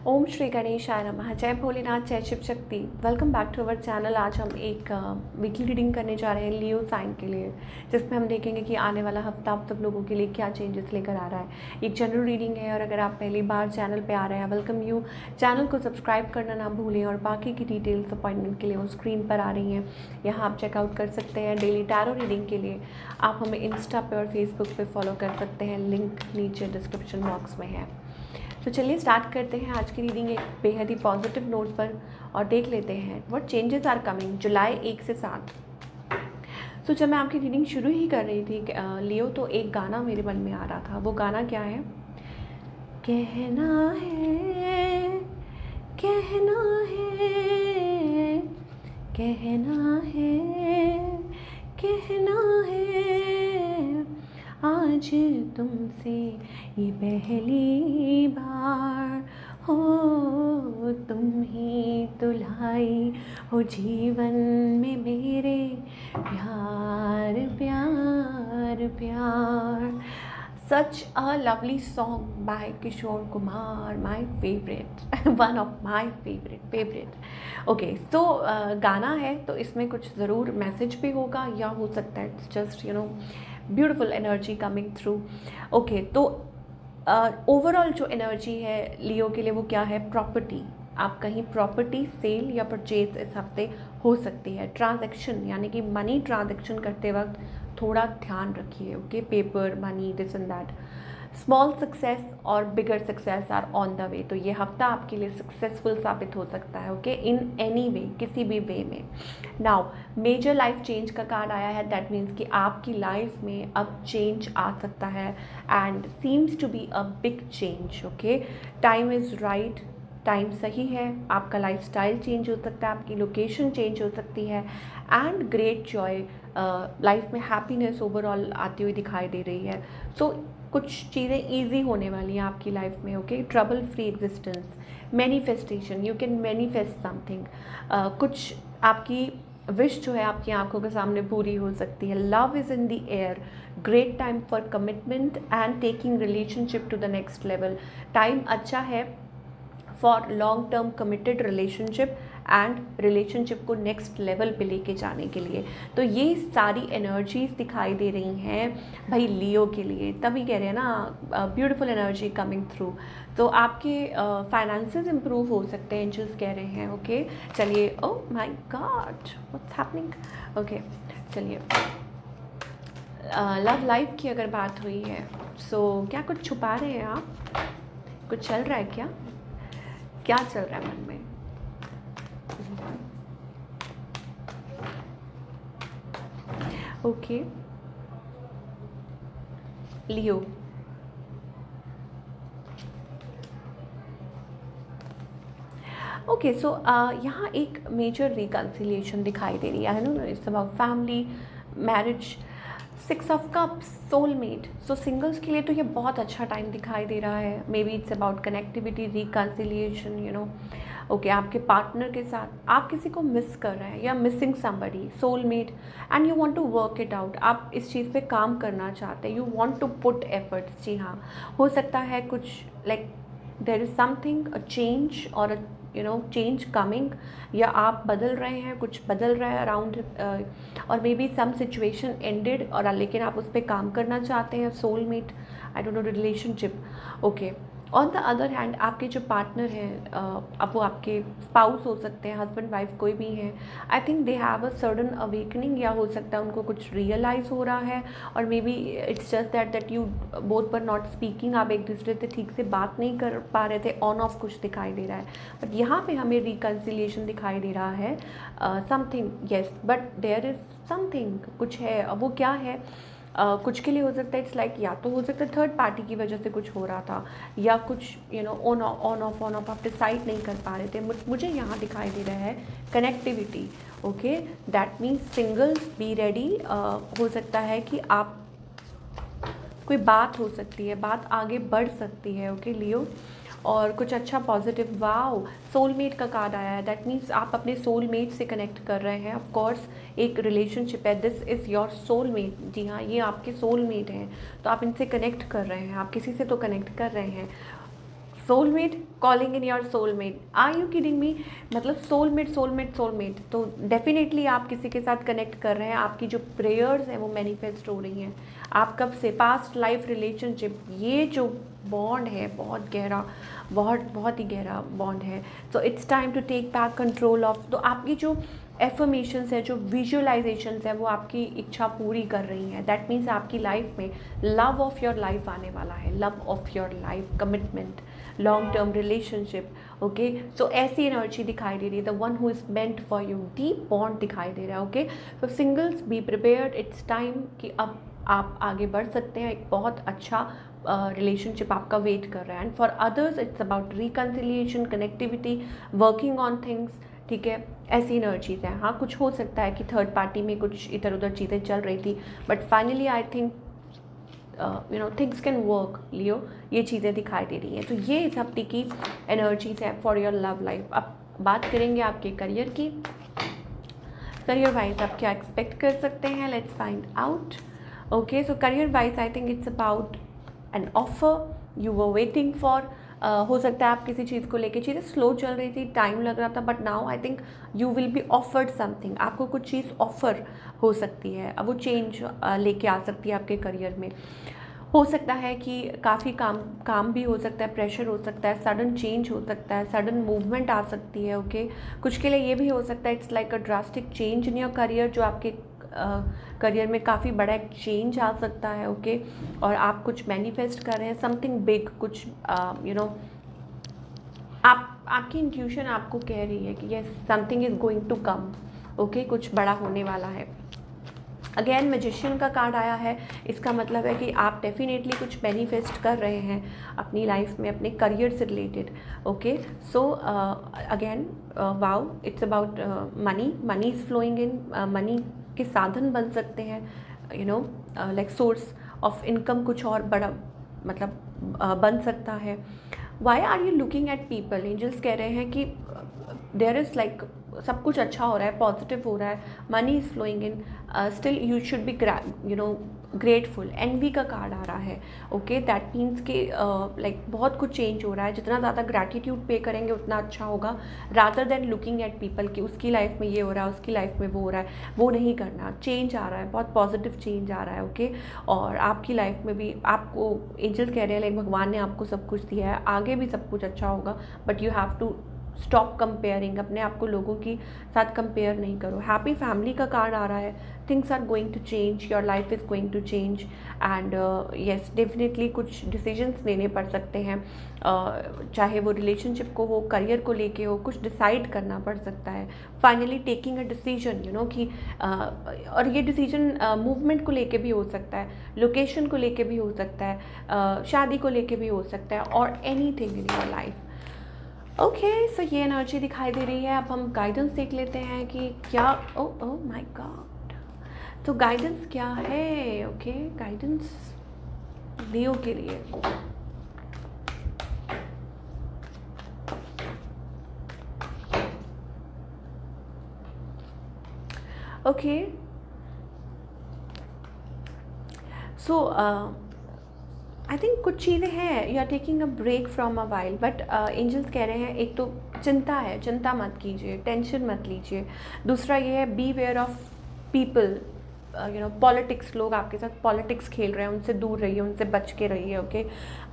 ओम श्री गणेशाय नमः। जय भोलेनाथ, जय Shiv Shakti. Welcome back to our channel. आज हम एक वीकली रीडिंग करने जा रहे हैं लियो साइन के लिए, जिसमें हम देखेंगे कि आने वाला हफ्ता आप सब लोगों के लिए क्या चेंजेस लेकर आ रहा है। एक जनरल रीडिंग है और अगर आप पहली बार चैनल पे आ रहे हैं, वेलकम यू। चैनल को सब्सक्राइब करना ना भूलें और बाकी की डिटेल्स अपॉइंटमेंट के लिए वो स्क्रीन पर आ रही हैं, यहाँ आप चेकआउट कर सकते हैं। डेली टैरो रीडिंग के लिए आप हमें इंस्टा पे और फेसबुक पे फॉलो कर सकते हैं, लिंक नीचे डिस्क्रिप्शन बॉक्स में है। तो चलिए स्टार्ट करते हैं आज की रीडिंग एक बेहद ही पॉजिटिव नोट पर और देख लेते हैं व्हाट चेंजेस आर कमिंग जुलाई 1 से 7। तो जब मैं आपकी रीडिंग शुरू ही कर रही थी लियो, तो एक गाना मेरे मन में आ रहा था। वो गाना क्या है? कहना है, कहना है, कहना है, कहना है, आज तुमसे ये पहली बार हो, तुम ही तुलाई हो जीवन में मेरे, प्यार प्यार प्यार। Such a lovely song by Kishore Kumar, my favorite, one of my favorite. Okay, so गाना है तो इसमें कुछ ज़रूर मैसेज भी होगा या हो सकता है it's just beautiful energy coming through. Okay, तो ओवरऑल जो एनर्जी है लियो के लिए वो क्या है? प्रॉपर्टी। आप कहीं प्रॉपर्टी सेल या परचेज इस हफ्ते हो सकती है। ट्रांजैक्शन यानी कि मनी ट्रांजैक्शन करते वक्त थोड़ा ध्यान रखिए। Okay, paper money this and that. Small success और bigger success are on the way. तो ये हफ्ता आपके लिए सक्सेसफुल साबित हो सकता है। ओके, इन एनी वे, किसी भी वे में। नाउ मेजर लाइफ चेंज का कार्ड आया है, दैट मीन्स कि आपकी लाइफ में अब चेंज आ सकता है and seems to be a big change. Okay, time is right, time सही है। आपका लाइफस्टाइल चेंज हो सकता है, आपकी लोकेशन चेंज हो सकती है एंड ग्रेट जॉय, लाइफ में हैप्पीनेस ओवरऑल आती हुई दिखाई दे रही है। सो कुछ चीज़ें ईजी होने वाली हैं आपकी लाइफ में। Okay, trouble free existence, manifestation, you can manifest something. कुछ आपकी विश जो है आपकी आंखों के सामने पूरी हो सकती है। Love is in the air, great time for commitment and taking relationship to the next level. Time अच्छा है for long term committed relationship and relationship को नेक्स्ट लेवल पे लेके जाने के लिए। तो ये सारी एनर्जीज दिखाई दे रही हैं भाई लियो के लिए, तभी कह रहे हैं ना ब्यूटीफुल एनर्जी कमिंग थ्रू। तो आपके फाइनेंसेस इंप्रूव हो सकते हैं, एंजल्स कह रहे हैं। ओके, चलिए। Oh my God, what's happening? Okay, चलिए। लव लाइफ की अगर बात हुई है, सो क्या कुछ छुपा रहे हैं आप? कुछ चल रहा है क्या? क्या चल रहा है मन में? ओके लियो, ओके सो यहाँ एक मेजर रिकन्सिलिएशन दिखाई दे रही है ना। It's about family, marriage, 6 of cups, soulmate. So singles के लिए तो ये बहुत अच्छा टाइम दिखाई दे रहा है। May be it's about connectivity, reconciliation, okay, आपके पार्टनर के साथ आप किसी को मिस कर रहे हैं या missing somebody, soulmate, and you want to work it out. आप इस चीज़ पे काम करना चाहते हैं, you want to put efforts. जी हाँ, हो सकता है कुछ like there is something a change और चेंज कमिंग, या आप बदल रहे हैं, कुछ बदल रहा है अराउंड, और maybe some situation ended और लेकिन आप उस पर काम करना चाहते हैं। Soulmate, I don't know, relationship. Okay, on the other hand आपके जो पार्टनर हैं, अब वो आपके स्पाउस हो सकते हैं, हस्बैंड वाइफ कोई भी हैं। I think they have a sudden awakening, या हो सकता है उनको कुछ रियलाइज़ हो रहा है, और maybe it's just that you both पर नॉट स्पीकिंग। आप एक दूसरे से ठीक से बात नहीं कर पा रहे थे, ऑन ऑफ कुछ दिखाई दे रहा है। बट यहाँ पे हमें रिकन्सिलिएशन दिखाई दे रहा है, something, yes, but there is something, कुछ है। अब वो क्या है? कुछ के लिए हो सकता है इट्स लाइक, या तो हो सकता है थर्ड पार्टी की वजह से कुछ हो रहा था, या कुछ ऑन ऑफ आप डिसाइड नहीं कर पा रहे थे। मुझे यहाँ दिखाई दे रहा है connectivity. Okay, that means singles be ready. हो सकता है कि आप कोई बात हो सकती है, बात आगे बढ़ सकती है। ओके लियो, और कुछ अच्छा पॉजिटिव। वाओ, सोलमेट का कार्ड आया है, दैट मीन्स आप अपने सोलमेट से कनेक्ट कर रहे हैं। ऑफ कोर्स एक रिलेशनशिप है, दिस इज़ योर सोलमेट। जी हाँ, ये आपके सोलमेट हैं, तो आप इनसे कनेक्ट कर रहे हैं, आप किसी से तो कनेक्ट कर रहे हैं। Soulmate, calling in your soulmate, are you kidding me? मतलब सोलमेट सोलमेट सोलमेट, तो डेफिनेटली आप किसी के साथ कनेक्ट कर रहे हैं, आपकी जो प्रेयर्स हैं वो मैनिफेस्ट हो रही हैं। आप कब से पास्ट लाइफ रिलेशनशिप, ये जो बॉन्ड है बहुत गहरा, बहुत ही गहरा बॉन्ड है। So it's time to take back control of, तो आपकी जो एफर्मेशंस है, जो विजुअलाइजेशंस है, वो आपकी इच्छा पूरी कर रही हैं। दैट मीन्स आपकी लाइफ में लव ऑफ योर लाइफ आने वाला है, love of your life, commitment, long term relationship. Okay, so ऐसी एनर्जी दिखाई दे रही है, the one who is meant for you, deep bond दिखाई दे रहा है। ओके, तो singles be prepared, it's time कि अब आप आगे बढ़ सकते हैं, एक बहुत अच्छा रिलेशनशिप आपका वेट कर रहा है। And for others it's about reconciliation, connectivity, working on things, ठीक है, ऐसी एनर्जीज हैं। हाँ, कुछ हो सकता है कि थर्ड पार्टी में कुछ इधर उधर चीज़ें चल रही थी, but finally I think things can work, Leo, ये चीज़ें दिखाई दे रही हैं। तो ये इस हफ्ते की एनर्जीज है फॉर योर लव लाइफ। अब बात करेंगे आपके करियर की। करियर वाइज आप क्या एक्सपेक्ट कर सकते हैं, let's find out. Okay, so career wise I think it's about an offer you were waiting for. हो सकता है आप किसी चीज़ को लेके, चीज़ें स्लो चल रही थी, टाइम लग रहा था, but now I think you will be offered something, आपको कुछ चीज़ ऑफर हो सकती है। अब वो चेंज लेके आ सकती है आपके करियर में। हो सकता है कि काफ़ी काम भी हो सकता है, प्रेशर हो सकता है, सडन चेंज हो सकता है, सडन मूवमेंट आ सकती है। ओके, कुछ के लिए ये भी हो सकता है it's like a drastic change in your career, जो आपके करियर में काफ़ी बड़ा एक चेंज आ सकता है। ओके, और आप कुछ मैनिफेस्ट कर रहे हैं, समथिंग बिग, कुछ यू नो, आपकी इंट्यूशन आपको कह रही है कि yes something is going to come. Okay, कुछ बड़ा होने वाला है। अगेन मैजिशियन का कार्ड आया है, इसका मतलब है कि आप डेफिनेटली कुछ मैनिफेस्ट कर रहे हैं अपनी लाइफ में, अपने करियर से related. Okay, so again wow, it's about money, money is flowing in, money के साधन बन सकते हैं, you know, like source of income कुछ और बड़ा मतलब बन सकता है। Why are you looking at people? Angels कह रहे हैं कि देयर इज़ लाइक सब कुछ अच्छा हो रहा है, पॉजिटिव हो रहा है, money is flowing in, still you should be you know grateful. Envy का कार्ड आ रहा है। ओके, दैट मीन्स कि लाइक बहुत कुछ चेंज हो रहा है, जितना ज़्यादा ग्रैटिट्यूड पे करेंगे उतना अच्छा होगा, rather than looking at people कि उसकी लाइफ में ये हो रहा है, उसकी लाइफ में वो हो रहा है, वो नहीं करना। चेंज आ रहा है, बहुत पॉजिटिव चेंज आ रहा है। ओके, और आपकी लाइफ में भी आपको एंजल्स कह रहे हैं लाइक भगवान ने आपको सब कुछ दिया है, आगे भी सब कुछ अच्छा होगा, but you have to stop comparing, अपने आप को लोगों की साथ कंपेयर नहीं करो। हैप्पी फैमिली का कार्ड आ रहा है, things are going to change, your life is going to change, and yes definitely कुछ डिसीजंस लेने पड़ सकते हैं, चाहे वो रिलेशनशिप को हो, करियर को लेके हो, कुछ डिसाइड करना पड़ सकता है। Finally taking a decision, you know कि और ये डिसीजन मूवमेंट को लेके भी हो सकता है, लोकेशन को लेके भी हो सकता है, शादी को लेके भी हो सकता है, और anything in your life. Okay, so ये एनर्जी दिखाई दे रही है। अब हम गाइडेंस देख लेते हैं कि क्या, ओ माय गॉड, तो गाइडेंस क्या है? ओके, गाइडेंस लियो के लिए। ओके, सो आई थिंक कुछ चीज़ें हैं, you are taking a break from a while, but angels कह रहे हैं एक तो चिंता है, चिंता मत कीजिए, टेंशन मत लीजिए। दूसरा ये है beware of people, you know politics, लोग आपके साथ पॉलिटिक्स खेल रहे हैं, उनसे दूर रहिए, उनसे बच के रहिए। ओके,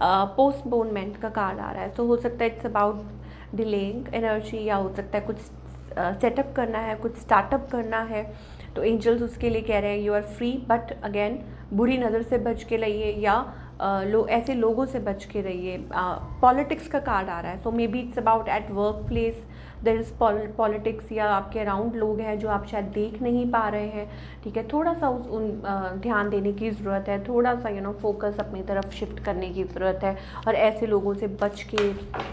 पोस्टपोनमेंट का कार्ड आ रहा है, तो हो सकता है इट्स अबाउट डिलेइंग एनर्जी, या हो सकता है कुछ सेटअप करना है, कुछ स्टार्टअप करना है, तो एंजल्स उसके लिए कह रहे हैं you are free, but again बुरी नज़र से बच के रहिए, या ऐसे लोगों से बच के रहिए। पॉलिटिक्स का कार्ड आ रहा है, so maybe it's about at workplace there is politics, या आपके अराउंड लोग हैं जो आप शायद देख नहीं पा रहे हैं। ठीक है, थोड़ा सा ध्यान देने की ज़रूरत है, थोड़ा सा यू नो फोकस अपनी तरफ शिफ्ट करने की ज़रूरत है, और ऐसे लोगों से बच के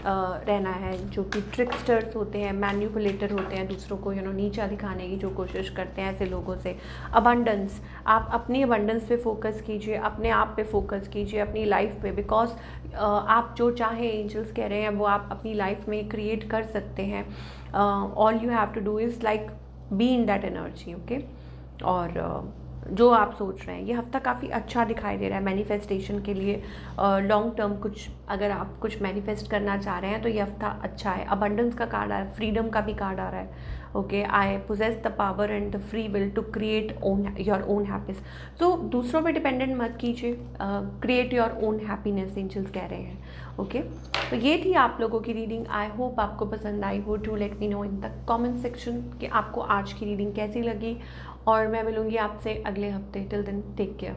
रहना है जो कि ट्रिक्स्टर्स होते हैं, मैनिपुलेटर होते हैं, दूसरों को यू नो नीचा दिखाने की जो कोशिश करते हैं, ऐसे लोगों से। अबंडेंस, आप अपनी अबंडेंस पे फोकस कीजिए, अपने आप पे फोकस कीजिए, अपनी लाइफ पे, बिकॉज आप जो चाहे एंजल्स कह रहे हैं वो आप अपनी लाइफ में क्रिएट कर सकते हैं। All you have to do is like be in that energy. Okay, और जो आप सोच रहे हैं। ये हफ्ता काफ़ी अच्छा दिखाई दे रहा है मैनिफेस्टेशन के लिए। लॉन्ग टर्म कुछ अगर आप कुछ मैनिफेस्ट करना चाह रहे हैं तो ये हफ्ता अच्छा है। अबंडेंस का कार्ड आ रहा है, फ्रीडम का भी कार्ड आ रहा है। Okay, I possess the power and the free will to create your own happiness. तो दूसरों पे डिपेंडेंट मत कीजिए, create your own happiness angels कह रहे हैं। ओके, तो ये थी आप लोगों की रीडिंग। आई होप आपको पसंद आई हो। To let me know in the comment section कि आपको आज की रीडिंग कैसी लगी, और मैं मिलूँगी आपसे अगले हफ्ते। Till then take care.